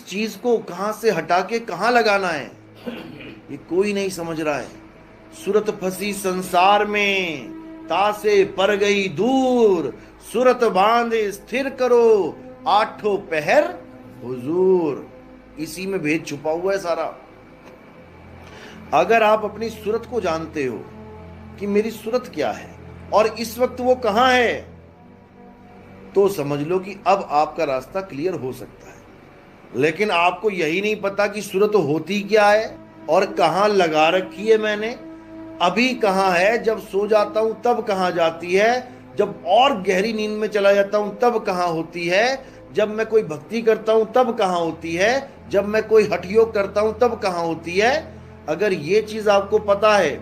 चीज को कहां से हटा के कहां लगाना है, ये कोई नहीं समझ रहा है। सूरत फंसी संसार में, तासे पर गई दूर, सूरत बांधे स्थिर करो, आठों पहर हुजूर। इसी में भेद छुपा हुआ है सारा। अगर आप अपनी सूरत को जानते हो कि मेरी सूरत क्या है और इस वक्त वो कहां है, तो समझ लो कि अब आपका रास्ता क्लियर हो सकता है। लेकिन आपको यही नहीं पता कि सूरत होती क्या है और कहां लगा रखी है मैंने, अभी कहां है, जब सो जाता हूं तब कहां जाती है, जब और गहरी नींद में चला जाता हूं तब कहां होती है, जब मैं कोई भक्ति करता हूं तब कहां होती है, जब मैं कोई हठ योग करता हूं तब कहां होती है। अगर ये चीज आपको पता है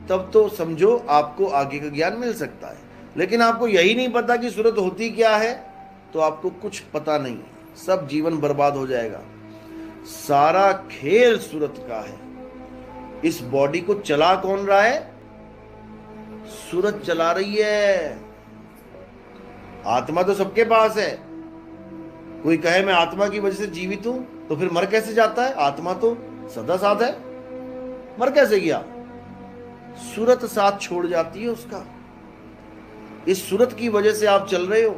तब तो समझो आपको आगे का ज्ञान मिल सकता है। लेकिन आपको यही नहीं पता कि सूरत होती क्या है, तो आपको कुछ पता नहीं, सब जीवन बर्बाद हो जाएगा। सारा खेल सूरत का है। इस बॉडी को चला कौन रहा है? सूरत चला रही है। आत्मा तो सबके पास है। कोई कहे मैं आत्मा की वजह से जीवित हूं, तो फिर मर कैसे जाता है? आत्मा तो सदा साथ है, मर कैसे गया? सूरत साथ छोड़ जाती है उसका। इस सूरत की वजह से आप चल रहे हो।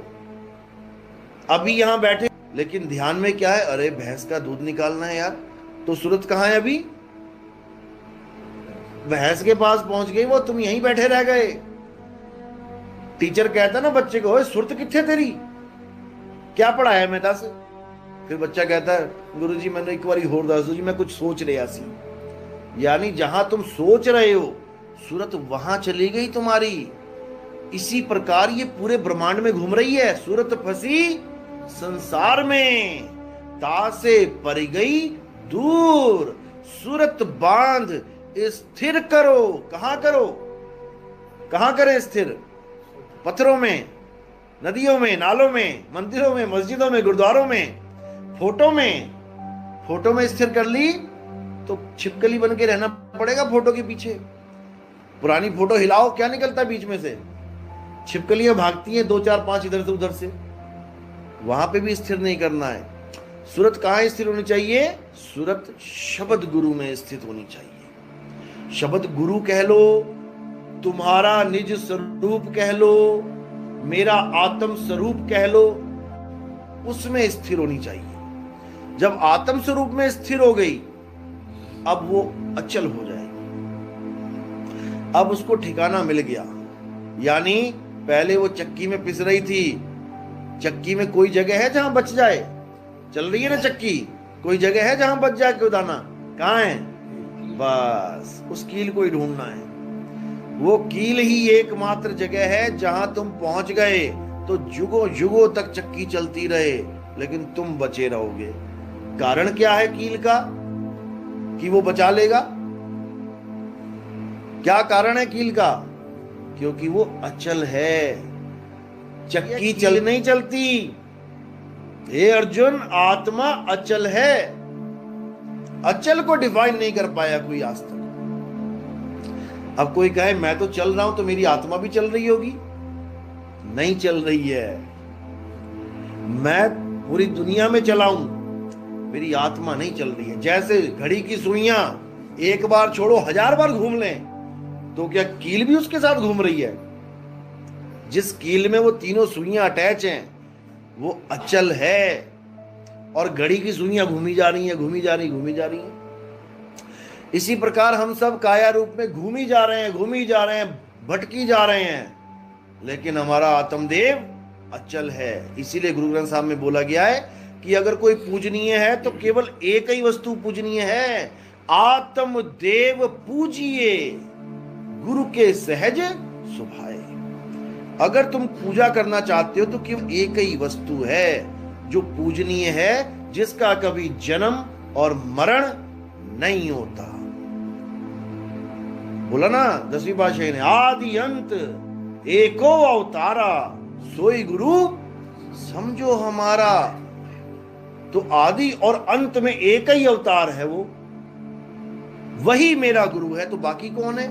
अभी यहां बैठे, लेकिन ध्यान में क्या है? अरे भैंस का दूध निकालना है यार। तो सूरत कहां है? अभी भैंस के पास पहुंच गई वो, तुम यहीं बैठे रह गए। टीचर कहता ना बच्चे को, ओए सुरत किथे तेरी, क्या पढ़ाया मैं दस? फिर बच्चा कहता है गुरुजी मैंने एक बार होर दस दो जी, मैं कुछ सोच रहा सी। यानी जहां तुम सोच रहे हो सूरत वहां चली गई तुम्हारी। इसी प्रकार ये पूरे ब्रह्मांड में घूम रही है। सूरत फंसी संसार में, तासे पर गई दूर, सूरत बांध स्थिर करो। कहां करो? कहां करें स्थिर? पत्थरों में, नदियों में, नालों में, मंदिरों में, मस्जिदों में, गुरुद्वारों में, फोटो में। फोटो में स्थिर कर ली तो छिपकली बन के रहना पड़ेगा फोटो के पीछे। पुरानी फोटो हिलाओ, क्या निकलता है बीच में से? छिपकलियां भागती हैं, 2 4 5 इधर से उधर से। वहां पे भी स्थिर नहीं करना है। सूरत कहां स्थिर होनी चाहिए? सूरत शब्द गुरु में स्थित होनी चाहिए। शब्द गुरु कह लो, तुम्हारा निज स्वरूप कह लो, मेरा आत्म स्वरूप कह लो, उसमें स्थिर होनी चाहिए। जब आत्म स्वरूप में स्थिर हो गई, अब वो अचल हो जाएगी। अब उसको ठिकाना मिल गया। यानी पहले वो चक्की में पिस रही थी, चक्की में कोई जगह है जहां बच जाए? चल रही है ना चक्की, कोई जगह है जहां बच जाए कोई दाना? कहां है? बस उस कील को ही ढूंढना है। वो कील ही एकमात्र जगह है जहां तुम पहुंच गए तो जुगों जुगों तक चक्की चलती रहे, लेकिन तुम बचे रहोगे। कारण क्या है कील का कि वो बचा लेगा? क्या कारण है कील का? क्योंकि वो अचल है। चक्की चल नहीं चलती। हे अर्जुन, आत्मा अचल है। अचल को डिफाइन नहीं कर पाया कोई आज तक। अब कोई कहे मैं तो चल रहा हूं तो मेरी आत्मा भी चल रही होगी। नहीं चल रही है। मैं पूरी दुनिया में चलाऊं, मेरी आत्मा नहीं चल रही है। जैसे घड़ी की सुइयां एक बार छोड़ो 1000 बार घूम लें, तो क्या कील भी उसके साथ घूम रही है? जिस कील में वो तीनों सुइयां अटैच हैं वो अचल है, और घड़ी की सुइयां घूमी जा रही हैं, घूमी जा रही, घूमी जा रही हैं। इसी प्रकार हम सब काया रूप में घूमी जा रहे हैं, घूमी जा रहे हैं, भटकी जा रहे हैं, लेकिन हमारा आत्मदेव अचल है। इसीलिए गुरु ग्रंथ साहब में बोला गया है कि अगर कोई पूजनीय है तो केवल एक ही वस्तु पूजनीय है, आत्मदेव पूजिए गुरु के सहज सुभाए। अगर तुम पूजा करना चाहते हो तो केवल एक ही वस्तु है जो पूजनीय है, जिसका कभी जन्म और मरण नहीं होता। बोला ना 10वीं पातशाही ने, आदि अंत एको अवतारा, सोई गुरु समझो हमारा। तो आदि और अंत में एक ही अवतार है, वो वही मेरा गुरु है। तो बाकी कौन है?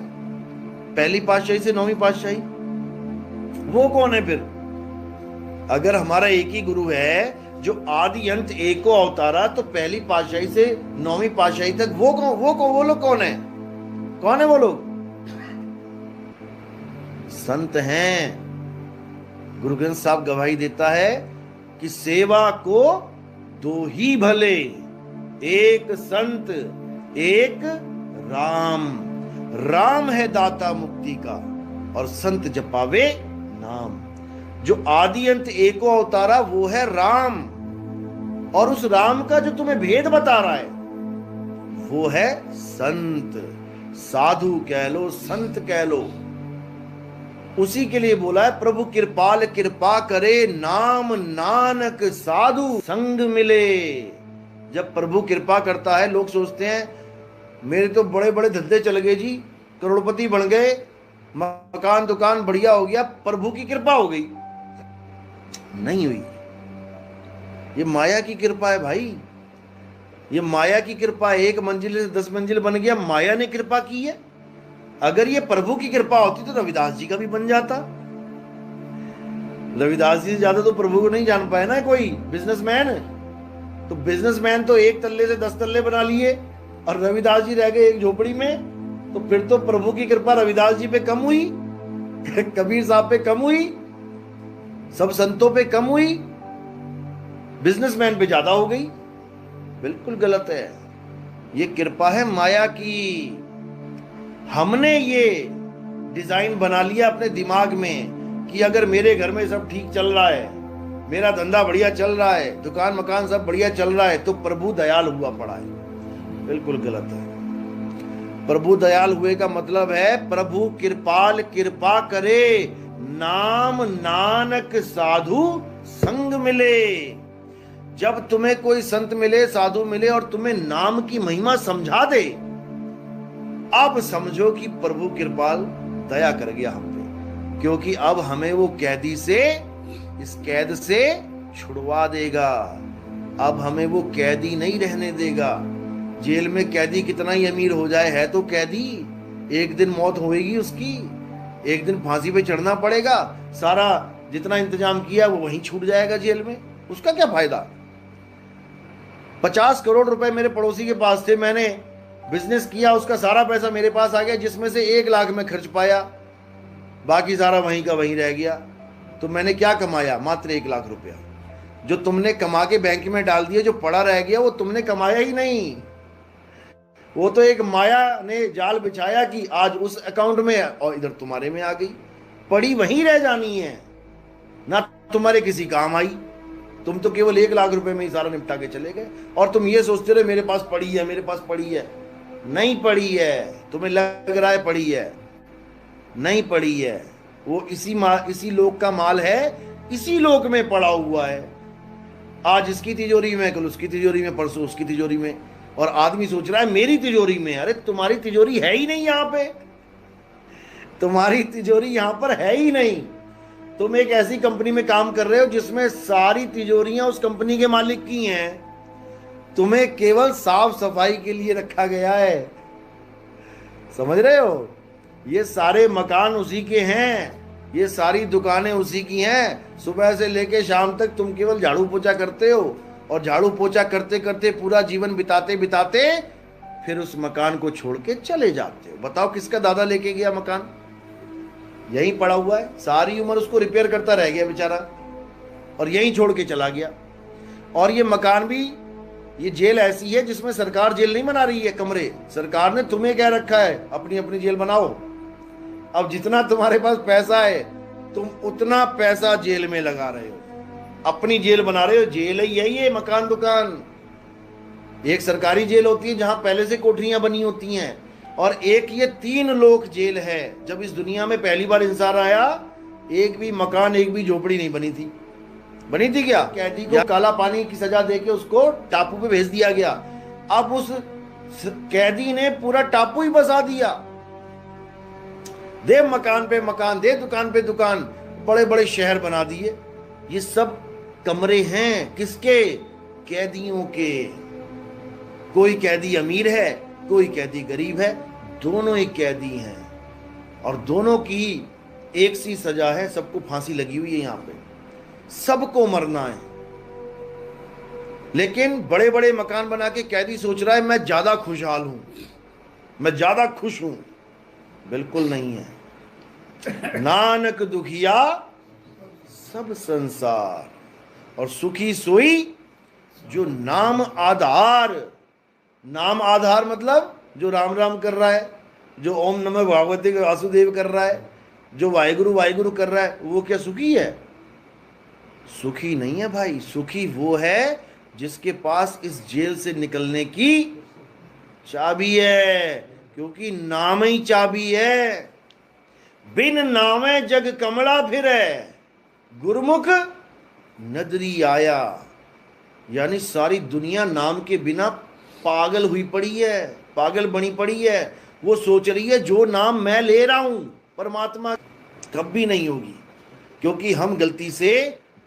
पहली पातशाही से 9वीं पातशाही, वो कौन है फिर? अगर हमारा एक ही गुरु है जो आदि अंत एको अवतारा, तो पहली पातशाही से 9वीं पातशाही तक वो लोग कौन है? कौन है वो लोग? संत हैं। गुरु ग्रंथ साहब गवाही देता है कि सेवा को दो ही भले, एक संत एक राम। राम है दाता मुक्ति का और संत जपावे नाम। जो आदि अंत एको अवतारा वो है राम, और उस राम का जो तुम्हें भेद बता रहा है वो है संत। साधु कह लो, संत कह लो, उसी के लिए बोला है प्रभु कृपाल कृपा करे, नाम नानक साधु संग मिले। जब प्रभु कृपा करता है, लोग सोचते हैं मेरे तो बड़े बड़े धंधे चल गए जी, करोड़पति बन गए, मकान दुकान बढ़िया हो गया, प्रभु की कृपा हो गई। नहीं हुई। ये माया की कृपा है भाई, ये माया की कृपा। 1 मंजिल से 10 मंजिल बन गया, माया ने कृपा की है। अगर ये प्रभु की कृपा होती तो रविदास जी का भी बन जाता। रविदास जी से ज्यादा तो प्रभु को नहीं जान पाए ना कोई बिजनेसमैन। तो बिजनेसमैन तो 1 तल्ले से 10 तल्ले बना लिए, और रविदास जी रह गए एक झोपड़ी में। तो फिर तो प्रभु की कृपा रविदास जी पे कम हुई, कबीर साहब पे कम हुई, सब संतों पे कम हुई, बिजनेसमैन पे ज्यादा हो गई। बिल्कुल गलत है। ये कृपा है माया की। हमने ये डिजाइन बना लिया अपने दिमाग में कि अगर मेरे घर में सब ठीक चल रहा है, मेरा धंधा बढ़िया चल रहा है, दुकान मकान सब बढ़िया चल रहा है, तो प्रभु दयाल हुआ पड़ा है। बिल्कुल गलत है। प्रभु दयाल हुए का मतलब है प्रभु कृपाल कृपा करे, नाम नानक साधु संग मिले। जब तुम्हें कोई संत मिले, साधु मिले, और तुम्हें नाम की महिमा समझा दे, अब समझो कि प्रभु कृपाल दया कर गया हम पे, क्योंकि अब हमें वो कैदी से, इस कैद से छुड़वा देगा। अब हमें वो कैदी नहीं रहने देगा। जेल में कैदी कितना ही अमीर हो जाए, है तो कैदी। एक दिन मौत होएगी उसकी, एक दिन फांसी पे चढ़ना पड़ेगा, सारा जितना इंतजाम किया वो वहीं छूट जाएगा जेल में। उसका क्या फायदा? 50 करोड़ रुपए मेरे पड़ोसी के पास थे, मैंने बिजनेस किया, उसका सारा पैसा मेरे पास आ गया, जिसमें से 1 लाख में खर्च पाया, बाकी सारा वहीं का वहीं रह गया। तो मैंने क्या कमाया? मात्र 1 लाख रुपया। जो तुमने कमा के बैंक में डाल दिया, जो पड़ा रह गया, वो तुमने कमाया ही नहीं। वो तो एक माया ने जाल बिछाया कि आज उस अकाउंट में और इधर तुम्हारे में आ गई, पड़ी वहीं रह जानी है, ना तुम्हारे किसी काम आई। तुम तो केवल 1 लाख रुपए में ही सारा निपटा के चले गए, और तुम ये सोचते रहे मेरे पास पड़ी है, मेरे पास पड़ी है। नहीं पड़ी है, तुम्हें लग रहा है पड़ी है, नहीं पड़ी है। वो इसी लोक का माल है, इसी लोक में पड़ा हुआ है। आज इसकी तिजोरी में, कल उसकी तिजोरी में, परसों उसकी तिजोरी में, और आदमी सोच रहा है मेरी तिजोरी में। अरे तुम्हारी तिजोरी है ही नहीं यहाँ पे, तुम्हारी तिजोरी यहाँ पर है ही नहीं। तुम एक ऐसी कंपनी में काम कर रहे हो जिसमें सारी तिजोरियां उस कंपनी के मालिक की हैं, तुम्हें केवल साफ सफाई के लिए रखा गया है। समझ रहे हो? ये सारे मकान उसी के हैं, ये सारी दुकानें उसी की हैं। सुबह से लेके शाम तक तुम केवल झाड़ू पोछा करते हो, और झाड़ू पोछा करते करते पूरा जीवन बिताते बिताते फिर उस मकान को छोड़ के चले जाते हो। बताओ किसका दादा लेके गया मकान? यहीं पड़ा हुआ है, सारी उम्र उसको रिपेयर करता रह गया बेचारा, और यहीं छोड़ के चला गया। और ये मकान भी, ये जेल ऐसी है जिसमें सरकार जेल नहीं बना रही है कमरे, सरकार ने तुम्हें क्या रखा है, अपनी अपनी जेल बनाओ। अब जितना तुम्हारे पास पैसा है, तुम उतना पैसा जेल में लगा रहे हो, अपनी जेल बना रहे हो। जेल ही है ये मकान दुकान। एक सरकारी जेल होती है जहां पहले से कोठरियां बनी होती हैं, और एक ये 3 लोक जेल है। जब इस दुनिया में पहली बार इंसान आया, एक भी मकान, एक भी झोपड़ी नहीं बनी थी। बनी थी क्या? कैदी को काला पानी की सजा देके उसको टापू पे भेज दिया गया। अब उस कैदी ने पूरा टापू ही बसा दिया। दे मकान पे मकान, दे दुकान पे दुकान, बड़े बड़े शहर बना दिए। ये सब कमरे हैं किसके? कैदियों के। कोई कैदी अमीर है, कोई कैदी गरीब है, दोनों ही कैदी हैं, और दोनों की एक सी सजा है। सबको फांसी लगी हुई है, यहाँ पे सबको मरना है। लेकिन बड़े बड़े मकान बना के कैदी सोच रहा है मैं ज्यादा खुशहाल हूं, मैं ज्यादा खुश हूं। बिल्कुल नहीं है। नानक दुखिया सब संसार, और सुखी सोई जो नाम आधार। नाम आधार मतलब जो राम राम कर रहा है, जो ओम नमः भगवते वासुदेव कर रहा है, जो वाहिगुरु वाहिगुरु कर रहा है, वो क्या सुखी है? सुखी नहीं है भाई। सुखी वो है जिसके पास इस जेल से निकलने की चाबी है, क्योंकि नाम ही चाबी है। बिन नामे जग कमला फिरे, गुरुमुख नदरी आया। यानी सारी दुनिया नाम के बिना पागल हुई पड़ी है, पागल बनी पड़ी है। वो सोच रही है जो नाम मैं ले रहा हूं परमात्मा कभी नहीं होगी, क्योंकि हम गलती से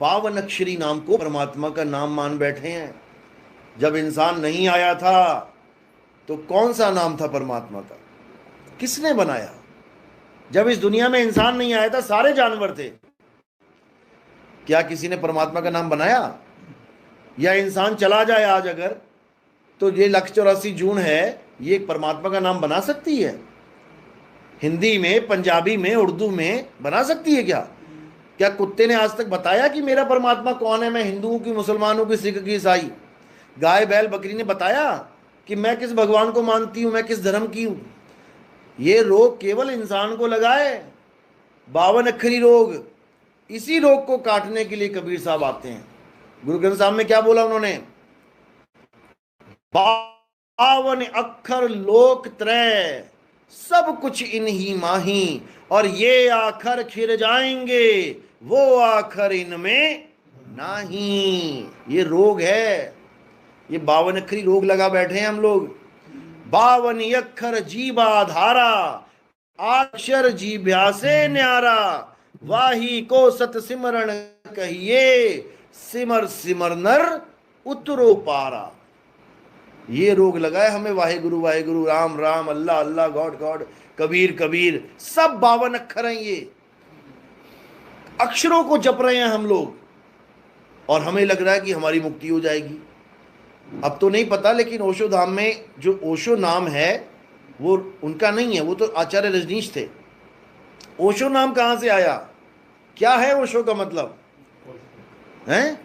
52 अक्षरी नाम को परमात्मा का नाम मान बैठे हैं। जब इंसान नहीं आया था तो कौन सा नाम था परमात्मा का? किसने बनाया? जब इस दुनिया में इंसान नहीं आया था सारे जानवर थे। क्या किसी ने परमात्मा का नाम बनाया? या इंसान चला जाए आज अगर, तो ये 184 जून है, ये परमात्मा का नाम बना सकती है? हिंदी में, पंजाबी में, उर्दू में बना सकती है क्या? क्या कुत्ते ने आज तक बताया कि मेरा परमात्मा कौन है? मैं हिंदू हूं कि मुसलमान हूं कि सिख की ईसाई? गाय बैल बकरी ने बताया कि मैं किस भगवान को मानती हूं, मैं किस धर्म की हूं? ये रोग केवल इंसान को लगा है, 52 अक्षरी रोग। इसी रोग को काटने के लिए कबीर साहब आते हैं। गुरु ग्रंथ साहब में क्या बोला उन्होंने? 52 अक्षर लोक त्रय, सब कुछ इन्हीं माही, और ये आखर खिर जाएंगे, वो आखर इनमें नहीं। ये रोग है, ये 52 अक्षरी रोग लगा बैठे हैं हम लोग। 52 अक्षर जीवा धारा, अक्षर जीभ्या से न्यारा, वाही को सत सिमरण कहिए, सिमर सिमर नर उतरो पारा। ये रोग लगा है हमें। वाहिगुरु वाहिगुरु, राम राम, अल्लाह अल्लाह, गॉड गॉड, कबीर कबीर, सब 52 अक्षर हैं। ये अक्षरों को जप रहे हैं हम लोग, और हमें लग रहा है कि हमारी मुक्ति हो जाएगी। अब तो नहीं पता, लेकिन ओशो धाम में जो ओशो नाम है वो उनका नहीं है, वो तो आचार्य रजनीश थे। ओशो नाम कहां से आया? क्या है ओशो का मतलब? हैं?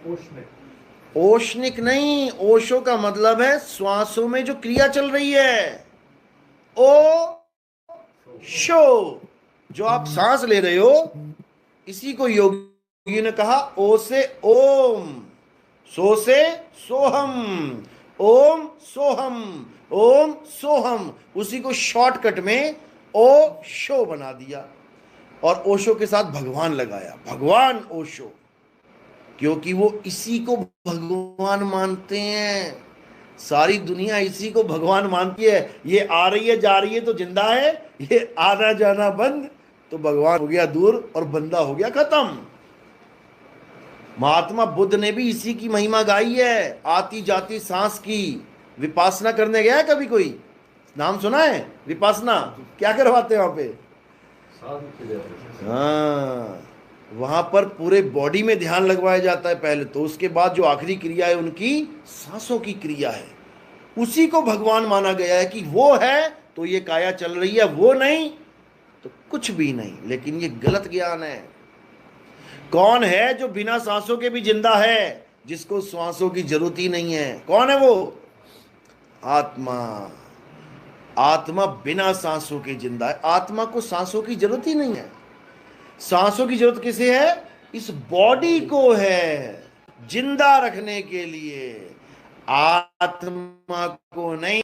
ओशनिक नहीं, ओशो का मतलब है श्वासों में जो क्रिया चल रही है। ओ शो, जो आप सांस ले रहे हो, इसी को योगी ने कहा ओ से ओम, सो से सोहम, ओम सोहम, ओम सोहम। उसी को शॉर्टकट में ओ शो बना दिया, और ओशो के साथ भगवान लगाया, भगवान ओशो, क्योंकि वो इसी को भगवान मानते हैं। सारी दुनिया इसी को भगवान मानती है। ये आ रही है जा रही है तो जिंदा है, ये आना जाना बंद तो भगवान हो गया दूर और बंदा हो गया खत्म। महात्मा बुद्ध ने भी इसी की महिमा गाई है, आती जाती सांस की। विपासना करने गया है कभी कोई? नाम सुना है विपासना? क्या करवाते हैं वहां पे? हाँ, वहां पर पूरे बॉडी में ध्यान लगवाया जाता है पहले तो, उसके बाद जो आखिरी क्रिया है उनकी सांसों की क्रिया है। उसी को भगवान माना गया है कि वो है तो ये काया चल रही है, वो नहीं तो कुछ भी नहीं। लेकिन ये गलत ज्ञान है। कौन है जो बिना सांसों के भी जिंदा है, जिसको सांसों की जरूरत ही नहीं है? कौन है वो? आत्मा। आत्मा बिना सांसों के जिंदा है। आत्मा को सांसों की जरूरत ही नहीं है। सांसों की जरूरत किसे है? इस बॉडी को है, जिंदा रखने के लिए, आत्मा को नहीं।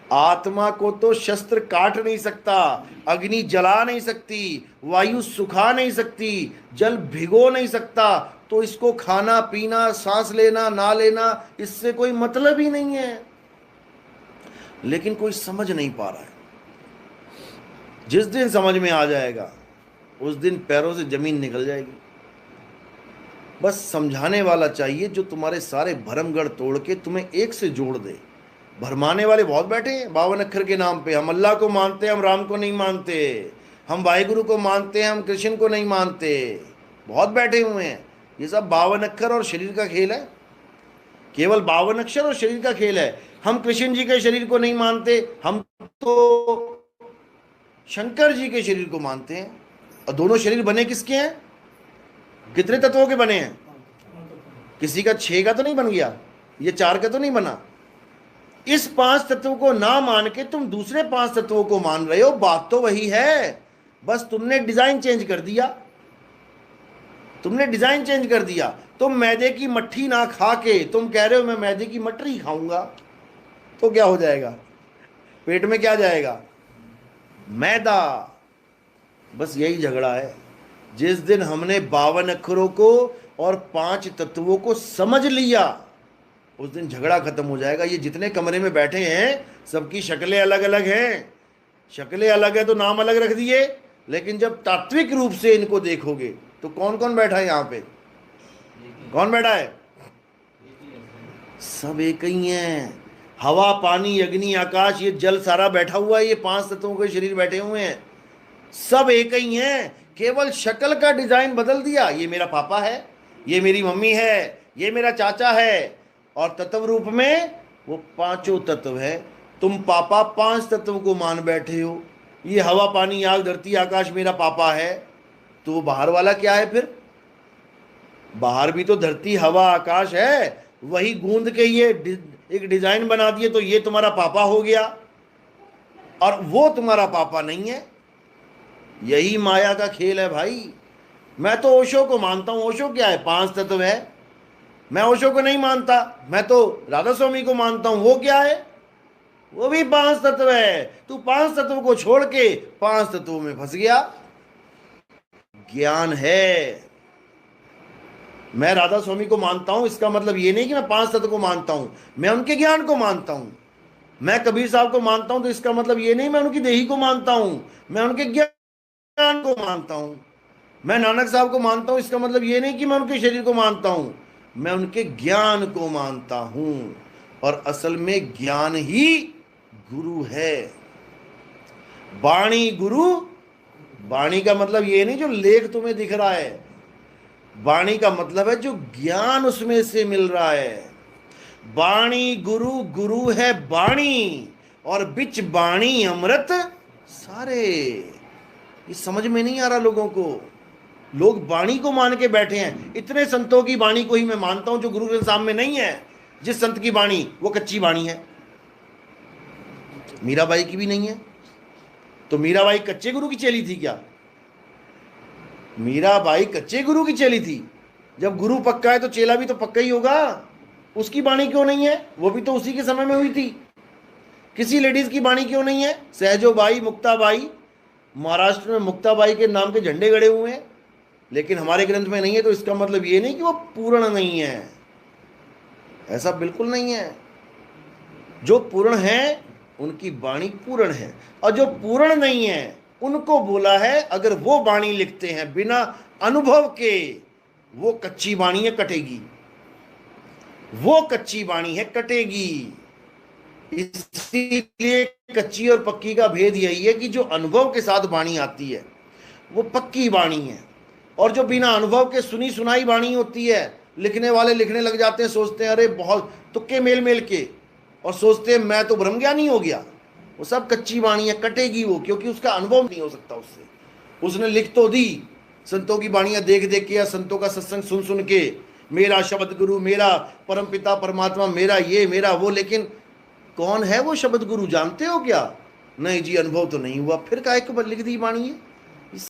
आत्मा को तो शस्त्र काट नहीं सकता, अग्नि जला नहीं सकती, वायु सुखा नहीं सकती, जल भिगो नहीं सकता, तो इसको खाना पीना, सांस लेना ना लेना, इससे कोई मतलब ही नहीं है। लेकिन कोई समझ नहीं पा रहा है। जिस दिन समझ में आ जाएगा उस दिन पैरों से जमीन निकल जाएगी। बस समझाने वाला चाहिए जो तुम्हारे सारे भरमगढ़ तोड़ के तुम्हें एक से जोड़ दे। भरमाने वाले बहुत बैठे हैं 52 अक्षर के नाम पे। हम अल्लाह को मानते हैं, हम राम को नहीं मानते, हम वाहिगुरु को मानते हैं, हम कृष्ण को नहीं मानते। बहुत बैठे हुए हैं। ये सब 52 अक्षर और शरीर का खेल है। केवल 52 अक्षर और शरीर का खेल है। हम कृष्ण जी के शरीर को नहीं मानते, हम तो शंकर जी के शरीर को मानते हैं। और दोनों शरीर बने किसके हैं? कितने तत्वों के बने हैं? किसी का 6 का तो नहीं बन गया, ये 4 का तो नहीं बना। इस 5 तत्वों को ना मान के तुम दूसरे 5 तत्वों को मान रहे हो। बात तो वही है, बस तुमने डिजाइन चेंज कर दिया। तुमने डिजाइन चेंज कर दिया। तुम मैदे की मट्ठी ना खा के तुम कह रहे हो मैं मैदे की मटरी खाऊंगा, तो क्या हो जाएगा? पेट में क्या जाएगा? मैदा। बस यही झगड़ा है। जिस दिन हमने 52 अक्षरों को और 5 तत्वों को समझ लिया, उस दिन झगड़ा खत्म हो जाएगा। ये जितने कमरे में बैठे हैं सबकी शक्लें अलग अलग हैं। शक्लें अलग है तो नाम अलग रख दिए, लेकिन जब तात्विक रूप से इनको देखोगे तो कौन कौन बैठा है यहाँ पे? कौन बैठा है? सब एक ही हैं। हवा, पानी, अग्नि, आकाश, ये जल सारा बैठा हुआ है। ये 5 तत्वों के शरीर बैठे हुए हैं, सब एक ही हैं। केवल शक्ल का डिजाइन बदल दिया। ये मेरा पापा है, ये मेरी मम्मी है, ये मेरा चाचा है, और तत्व रूप में वो 5 तत्व है। तुम पापा 5 तत्वों को मान बैठे हो। ये हवा, पानी, आग, धरती, आकाश मेरा पापा है, तो वो बाहर वाला क्या है फिर? बाहर भी तो धरती, हवा, आकाश है। वही गूंद के ये एक डिजाइन बना दिए, तो ये तुम्हारा पापा हो गया और वो तुम्हारा पापा नहीं है। यही माया का खेल है भाई। मैं तो ओशो को मानता हूं। ओशो क्या है? 5 तत्व है। मैं ओशो को नहीं मानता, मैं तो राधा स्वामी को मानता हूं। वो क्या है? वो भी 5 तत्व है। तू 5 तत्वों को छोड़ के 5 तत्वों में फंस गया। ज्ञान है। मैं राधा स्वामी को मानता हूं, इसका मतलब ये नहीं कि मैं 5 तत्व को मानता हूं, मैं उनके ज्ञान को मानता हूं। मैं कबीर साहब को मानता हूं तो इसका मतलब ये नहीं मैं उनकी देही को मानता हूं, मैं उनके ज्ञान को मानता हूं। मैं नानक साहब को मानता हूं, इसका मतलब ये नहीं कि मैं उनके शरीर को मानता हूं, मैं उनके ज्ञान को मानता हूं। और असल में ज्ञान ही गुरु है। वाणी गुरु। वाणी का मतलब ये नहीं जो लेख तुम्हें दिख रहा है, वाणी का मतलब है जो ज्ञान उसमें से मिल रहा है। वाणी गुरु, गुरु है वाणी, और बिच वाणी अमृत सारे। ये समझ में नहीं आ रहा लोगों को। लोग वाणी को मान के बैठे हैं। इतने संतों की वाणी को ही मैं मानता हूं जो गुरु ग्रंथ साहब में नहीं है। जिस संत की वाणी वो कच्ची वाणी है। मीराबाई की भी नहीं है। तो मीराबाई कच्चे गुरु की चेली थी क्या? मीराबाई कच्चे गुरु की चेली थी। जब गुरु पक्का है तो चेला भी तो पक्का ही होगा। उसकी वाणी क्यों नहीं है? वो भी तो उसी के समय में हुई थी। किसी लेडीज की वाणी क्यों नहीं है? सहजोबाई, मुक्ताबाई, महाराष्ट्र में मुक्ताबाई के नाम के झंडे गड़े हुए हैं, लेकिन हमारे ग्रंथ में नहीं है। तो इसका मतलब ये नहीं कि वो पूर्ण नहीं है, ऐसा बिल्कुल नहीं है। जो पूर्ण है उनकी वाणी पूर्ण है, और जो पूर्ण नहीं है उनको बोला है अगर वो वाणी लिखते हैं बिना अनुभव के, वो कच्ची वाणी है, कटेगी। वो कच्ची वाणी है, कटेगी। इसीलिए कच्ची और पक्की का भेद यही है कि जो अनुभव के साथ वाणी आती है वो पक्की वाणी है, और जो बिना अनुभव के सुनी सुनाई वाणी होती है, लिखने वाले लिखने लग जाते हैं, सोचते हैं अरे बहुत तुक्के मेल मेल के, और सोचते हैं मैं तो ब्रह्मज्ञानी हो गया। वो सब कच्ची वाणी है, कटेगी वो, क्योंकि उसका अनुभव नहीं हो सकता उससे। उसने लिख तो दी, संतों की वाणियां देख देख के या संतों का सत्संग सुन सुन के, मेरा शब्द गुरु, मेरा परम पिता परमात्मा, मेरा ये मेरा वो, लेकिन कौन है वो शब्द गुरु जानते हो क्या? नहीं जी, अनुभव तो नहीं हुआ। फिर काहे को लिख दी वाणी है?